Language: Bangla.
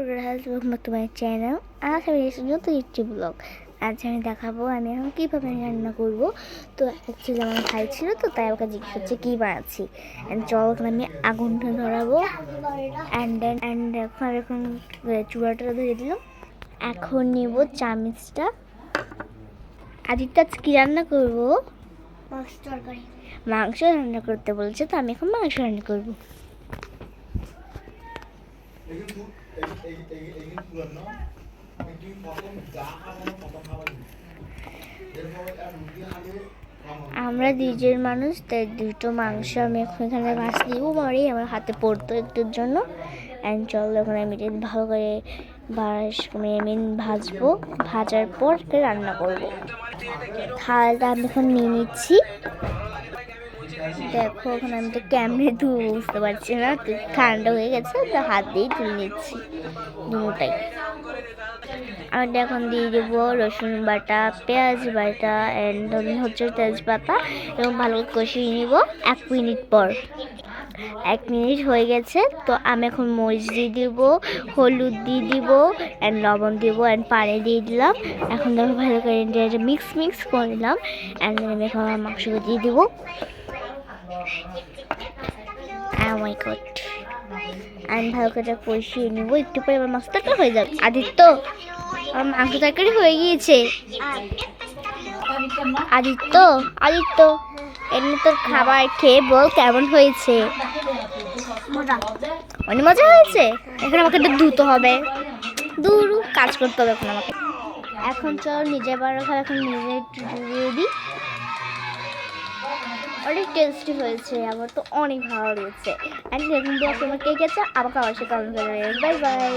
তোমার চ্যানেল আশা নতুন একটি ব্লগ। আজ আমি দেখাবো আমি এখন কীভাবে রান্না করবো। তো অ্যাকচুয়ালি আমার ভাই ছিল, তো তাই ওকে জিজ্ঞেস হচ্ছে কী বানাচ্ছি। চলো ওখানে আমি আগুনটা ধরাবো অ্যান্ড এখন চুলাটা ধরে দিলাম। এখন নেব চামচটা। আদিত্য আজ কী রান্না করবো? মাংস রান্না করতে বলছে, তো আমি এখন মাংস রান্না করবো। আমরা দুজন মানুষ, তাই দুটো মাংস আমি এখন এখানে ভাজ দিব পরে আমার হাতে পড়তো একটুর জন্য। অ্যান্ড চলো এখন আমি ভালো করে আমি ভাজবো। ভাজার পর রান্না করবো। থালটা আমি এখন নিয়ে নিচ্ছি। দেখো এখন আমি তো ক্যামেরা বুঝতে পারছি না, তো ঠান্ডা হয়ে গেছে, তো হাত দিয়েই তুলে নিচ্ছি দুটাই। আমি এখন দিয়ে দেবো রসুন বাটা, পেঁয়াজ বাটা অ্যান্ড হচ্ছে তেজপাতা এবং ভালো কষিয়ে নিব 1 মিনিট পর। 1 মিনিট হয়ে গেছে, তো আমি এখন মরিচ দিয়ে দিব, হলুদ দিয়ে দিব অ্যান্ড লবণ দিব অ্যান্ড পানি দিয়ে দিলাম। এখন দেখো ভালো করে মিক্স করে দিলাম অ্যান্ড আমি এখন মাংসগুলো দিয়ে দিব। আমি ভালো করে কষিয়ে নিব, একটু পরে আমার মাংস তরকারি হয়ে যাবে। আদিত্য, আমার মাংস তরকারি হয়ে গিয়েছে। আদিত্য এমনি তোর খাবার খেয়ে বল কেমন হয়েছে? অনেক মজা হয়েছে। এখন আমাকে একটু ধুতে হবে, কাজ করতে হবে এখন আমাকে। এখন চল নিজের বাড়ি খাবার এখন নিজে একটু দিয়ে দিই। অনেক টেস্টি হয়েছে, আমার তো অনেক ভালো লেগেছে। অ্যান্ড এখন তোমার কে গেছে আমাকে অবশ্যই কমেন্ট করে। Bye bye.